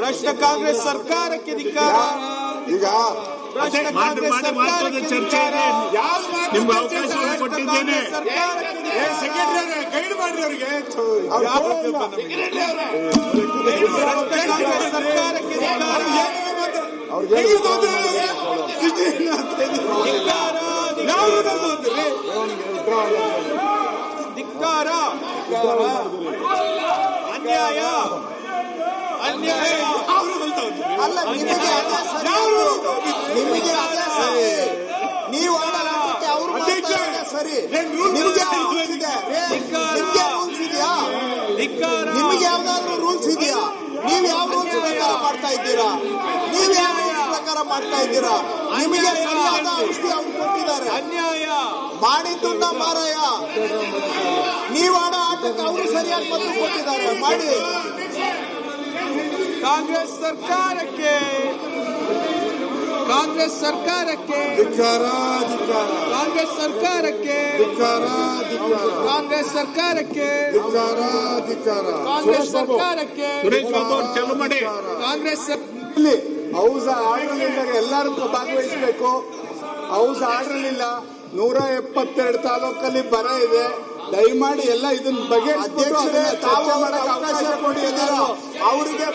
ಭ್ರಷ್ಟ ಕಾಂಗ್ರೆಸ್ ಸರ್ಕಾರಕ್ಕೆ ಧಿಕ್ಕಾರ. ಈಗ ಚರ್ಚೆ ಇದೆ, ನಿಮ್ಗೆ ಅವಕಾಶ ಕೊಟ್ಟಿದ್ದೇನೆ. ಸೆಕ್ರೆಟರಿ ಗೈಡ್ ಮಾಡ್ರಿ ಅವರಿಗೆ. ಕಾಂಗ್ರೆಸ್ ಸರ್ಕಾರಕ್ಕೆ ಧಿಕ್ಕಾರ. ಧಿಕ್ಕಾರ. ಅನ್ಯಾಯ ಅನ್ಯಾಯ ಅಲ್ಲ, ನಿಮಗೆ ನೀವು ಆಡೋದಕ್ಕೆ ಅವರು ಸರಿ. ನಿಮಗೆ ರೂಲ್ಸ್ ಇದೆಯಾ? ನಿಮಗೆ ಯಾವ್ದಾದ್ರು ರೂಲ್ಸ್ ಇದೆಯಾ? ನೀವು ಯಾವ ರೂಲ್ಸ್ ಪ್ರಕಾರ ಮಾಡ್ತಾ ಇದ್ದೀರಾ? ನೀವು ಯಾವ ರೂಲ್ಸ್ ಪ್ರಕಾರ ಮಾಡ್ತಾ ಇದ್ದೀರಾ? ನಿಮಗೆ ಸರಿಯಾದ ಔಷಧಿ ಅವ್ರು ಕೊಟ್ಟಿದ್ದಾರೆ. ಅನ್ಯಾಯ ಮಾಡಿದ್ದುಂಡ ಮಾರಾಯ. ನೀವು ಆಡೋ ಆಟಕ್ಕೆ ಅವರು ಸರಿಯಾಗಿ ಮದ್ದು ಕೊಟ್ಟಿದ್ದಾರೆ. ಮಾಡಿ. ಕಾಂಗ್ರೆಸ್ ಸರ್ಕಾರಕ್ಕೆ ಕಾಂಗ್ರೆಸ್ ಸರ್ಕಾರಕ್ಕೆ ಕಾಂಗ್ರೆಸ್ ಸರ್ಕಾರಕ್ಕೆ ಕಾಂಗ್ರೆಸ್ ಸರ್ಕಾರಕ್ಕೆ ಕಾಂಗ್ರೆಸ್ ಸರ್ಕಾರಕ್ಕೆ ಕಾಂಗ್ರೆಸ್ ಹೌಸ್ ಆರ್ಡರ್ನಿಂದ ಎಲ್ಲರೂ ಭಾಗವಹಿಸಬೇಕು. ಹೌಸ್ ಆರ್ಡರ್ನಿಲ್ಲ. 172 ತಾಲೂಕಲ್ಲಿ ಬರ ಇದೆ. ದಯಮಾಡಿ ಎಲ್ಲ ಇದನ್ನ ಬಗ್ಗೆ ಚರ್ಚೆ ಮಾಡಕ್ಕೆ ಅವಕಾಶ ಕೊಡಿ. ಅವರಿಗೆ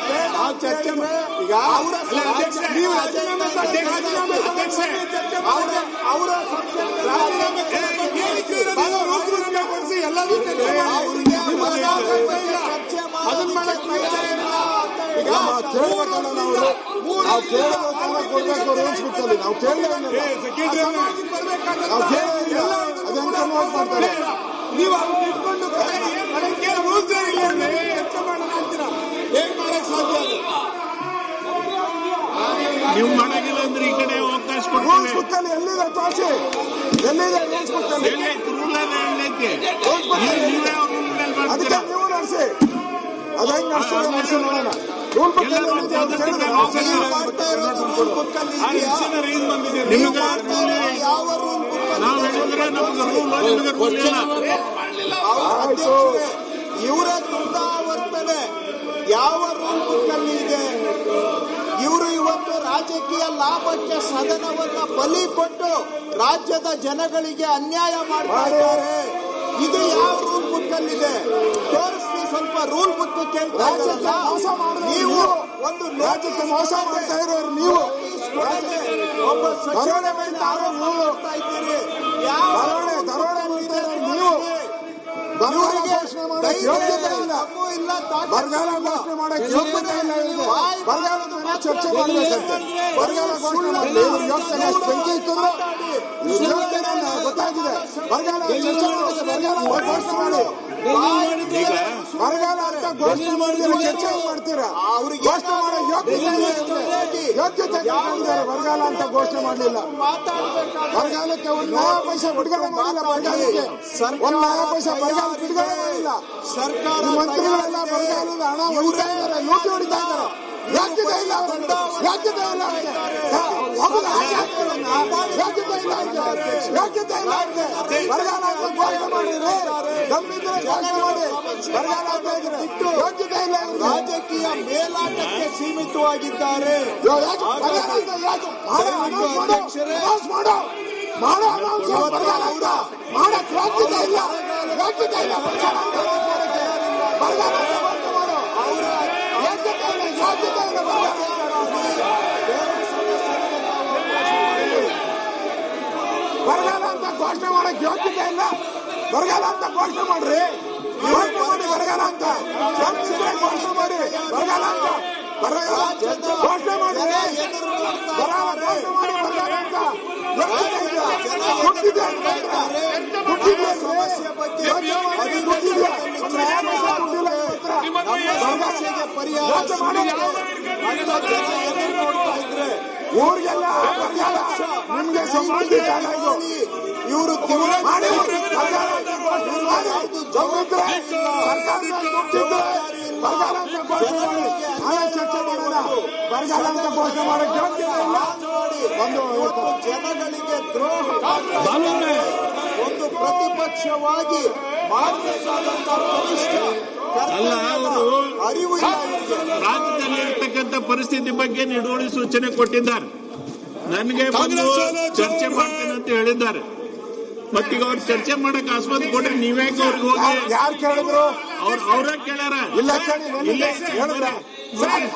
ಚರ್ಚೆ ಈಗ ಎಲ್ಲರೂ ಅದನ್ನ ಮಾಡಕ್ ನಾವು ಕೇಳಿ ನೀವು ಅವ್ರು ಇಟ್ಕೊಂಡು ರೂಲ್ಸ್ ಚರ್ಚೆ ಮಾಡೋಣ ಅಂತೀರ. ಹೇಗ್ ಮಾಡಕ್ ಸಾಧ್ಯ? ನೀವು ಮಾಡಂಗಿಲ್ಲ ಅಂದ್ರೆ ಈ ಕಡೆ ಅವಕಾಶ ಕೊಡ್ತೀವಿ. ಎಲ್ಲಿದೆ ತೋರಿಸಿ, ಎಲ್ಲಿದೆ ರೂಲ್ ಅದಕ್ಕೆ ನೀವು ನಡೆಸಿ. ಅದಂಗೆ ನಡೆಸಿ ನೋಡೋಣ. ರೂಲ್ ಬುಕ್ ಇವರ ದುಂಡಾವರ್ತನೆ ಯಾವ ರೂಲ್ ಬುಕ್ ಅಲ್ಲಿ ಇದೆ? ಇವರು ಇವತ್ತು ರಾಜಕೀಯ ಲಾಭಕ್ಕೆ ಸದನವನ್ನ ಬಲಿ ಕೊಟ್ಟು ರಾಜ್ಯದ ಜನಗಳಿಗೆ ಅನ್ಯಾಯ ಮಾಡ್ತಾ ಇದ್ದಾರೆ. ಇದು ಯಾವ ರೂಲ್ ಬುಕ್ ಅಲ್ಲಿದೆ? ತೋರಿಸಿ ಸ್ವಲ್ಪ. ರೂಲ್ ಬುಕ್ ಕೇಳ್ತಾ ಇದ್ದೀರಲ್ಲ ನೀವು. ಒಂದು ರಾಜ್ಯಕ್ಕೆ ಮೋಸ ಮಾಡ್ತಾ ಇರೋರು ನೀವು. ಒಬ್ಬ ಸಚಿವರ ಮೇಲೆ ಆರೋಪ ಮಾಡ್ತಾ ಇದ್ದೀರಿ. ದರೋಡೆ ನೀವು. ಯೋಗ್ಯತೆ ಇಲ್ಲ. ಬರಗಾಲ ಘೋಷಣೆ ಮಾಡಕ್ಕೆ ಯೋಗ್ಯತೆ ಇಲ್ಲ. ಬರಗಾಲದ ಮೇಲೆ ಚರ್ಚೆ ಮಾಡಬೇಕಂತೆ. ಬರಗಾಲ ಘೋಷಣೆ ಮಾಡಿ ಬೆಂಕಿ ಇಟ್ಟಿದ್ರು ಗೊತ್ತಾಗಿದೆ. ಬರಗಾಲ ಚರ್ಚೆ ಮಾಡಕ್ಕೆ ಬರಗಾಲ ಘೋಷಣೆ ಮಾಡಿ. ಬರಗಾಲ ಅಂತ ಘೋಷಣೆ ಮಾಡಿದ್ರೆ ಚರ್ಚೆ ಮಾಡ್ತೀರಾ? ಅವ್ರಿಗೆ ಘೋಷಣೆ ಮಾಡೋ ಯೋಗ್ಯತೆ ಬರಗಾಲ ಅಂತ ಘೋಷಣೆ ಮಾಡಲಿಲ್ಲ. ಬರಗಾಲಕ್ಕೆ ಒಂದು ನಯಾ ಪೈಸೆ ಬಿಡುಗಡೆ ಮಾಡಿಲ್ಲ. ಬರಗಾಲಕ್ಕೆ ಒಂದು ನಯಾ ಪೈಸೆ ಬರಗಾಲ ಬಿಡುಗಡೆ ಮಾಡಿಲ್ಲ. ಸರ್ಕಾರ ಮಂತ್ರಿಗಳೆಲ್ಲ ಬರಗಾಲದ ಹಣ ಹೊಡಿತಾ ಇದ್ದಾರೆ, ಲೂಟಿ ಹೊಡಿತಾ ಇದ್ದಾರೆ. ಯೋಗ್ಯತೆ ಇಲ್ಲ. ಯೋಗ್ಯತೆ ಇಲ್ಲ. ಯೋಗ್ಯತೆ ಇಲ್ಲ. ಬರಗಾಲ ಅಂತ ಘೋಷಣೆ ಮಾಡಿದ್ರೆ ಗಂಭೀರ ಘೋಷಣೆ ಮಾಡಿ. ಬರಗಾಲ ಅಂತ ಇದ್ರೆ ಯೋಗ್ಯತೆ ಇಲ್ಲ. ರಾಜಕೀಯ ಮೇಲಾಟಕ್ಕೆ ಸೀಮಿತವಾಗಿದ್ದಾರೆ. ಮಾಡಕ್ ಯೋಗ್ಯತೆ ಇಲ್ಲ. ಯೋಗ್ಯತೆ ಇಲ್ಲ. ಬರಗಾಲ ಅವರ ಯೋಗ್ಯತೆ ಇಲ್ಲ. ಯೋಗ್ಯತೆ ಇಲ್ಲ. ಬರಗಾಲ ಅಂತ ಘೋಷಣೆ ಮಾಡಕ್ ಯೋಗ್ಯತೆ ಇಲ್ಲ. ಬರಗಾಲ ಅಂತ ಘೋಷಣೆ ಮಾಡ್ರಿ. ಘೋಷಣೆ ಮಾಡಿ ಬರಗಾಲ ಅಂತ ಘೋಷಣೆ ಮಾಡಿ. ಬರಗಾಲ ಅಂತ ಘೋಷಣೆ ಮಾಡಿದ್ರೆ ಬರಗಾಲ ಮಾಡಿ ಬರಗಾಲ ಅಂತ ಸಮಸ್ಯೆ ಬಗ್ಗೆ ಸಮಸ್ಯೆಗೆ ಪರಿಹಾರ ಊರಿಗೆಲ್ಲ ನಿಮ್ಗೆ ಇವರು ಚರ್ಚೆ ಮಾಡೋಣ. ಬರಗಾಲ ಅಂತ ಘೋಷಣೆ ಮಾಡಕ್ಕೆ ಯೋಗ್ಯತೆ ಇಲ್ಲ. ಜನಗಳಿಗೆ ದ್ರೋಹ ಒಂದು ಪ್ರತಿಪಕ್ಷವಾಗಿ ಮಾಡಬೇಕಾದಂತಹ ಕನಿಷ್ಠ ಅರಿವು ಇಲ್ಲ. ರಾಜ್ಯದಲ್ಲಿ ಇರ್ತಕ್ಕಂಥ ಪರಿಸ್ಥಿತಿ ಬಗ್ಗೆ ನಿಲುವಳಿ ಸೂಚನೆ ಕೊಟ್ಟಿದ್ದಾರೆ. ನನಗೆ ಬಂದು ಚರ್ಚೆ ಮಾಡ್ತೀನಿ ಅಂತ ಹೇಳಿದ್ದಾರೆ. ಮತ್ತೀಗ ಅವ್ರು ಚರ್ಚೆ ಮಾಡಕ್ ಆಸ್ಪತ್ರೆ ಕೊಟ್ರೆ ನೀವ್ಯಾಕೆ ಅವ್ರಿಗೆ ಹೋಗಿ ಯಾರು ಕೇಳಿದ್ರು? ಅವ್ರ ಕೇಳ್ಯಾರ. ಇಲ್ಲ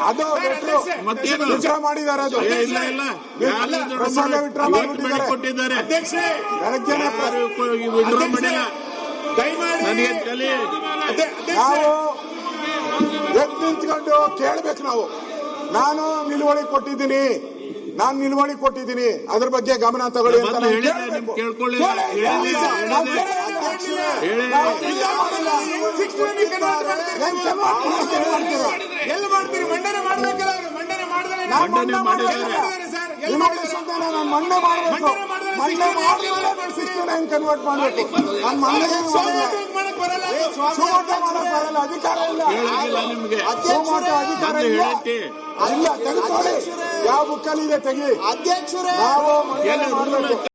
ಅದು ಮತ್ತೇನು ವಿಚಾರ ಮಾಡಿದ್ದಾರೆ. ಅದು ಇಲ್ಲ ಕೊಟ್ಟಿದ್ದಾರೆ. ವಿಡ್ರಾ ಮಾಡಿಲ್ಲ. ನನಗೆ ತಲೆ ನಾವು ಎದ್ದು ನಿಂತ್ಕೊಂಡು ಕೇಳ್ಬೇಕು. ನಾನು ನಿಲುವಳಿ ಕೊಟ್ಟಿದ್ದೀನಿ, ಅದ್ರ ಬಗ್ಗೆ ಗಮನ ತಗೊಳ್ಳಿ ಅಂತ ಕೇಳ್ಕೊಳ್ಳಿ. ಎಲ್ಲಿ ಮಾಡ್ತೀರಿ? ಮಂಡನೆ ಮಾಡ್ಬೇಕಲ್ಲ ಅವರು. ಮಂಡನೆ ಮಾಡಿದ್ರೆ ಮಣ್ಣೆ ಮಾಡಬೇಕು. ಕನ್ವರ್ಟ್ ಮಾಡಬೇಕು. ನಾನು ಮಣ್ಣೆ ಮಾಡಕ್ ಬರಲ್ಲ. ಅಧಿಕಾರ ಇಲ್ಲ. ನಿಮ್ಗೆ ಅಧಿಕಾರ ಇಲ್ಲ. ತೆಗೆದುಕೊಳ್ಳಿ. ಯಾವ ಬುಕ್ಕಲ್ಲಿ ಇದೆ ತೆಗಿ. ಅಧ್ಯಕ್ಷರೇ ನಾವು ಮಾಡಬೇಕು.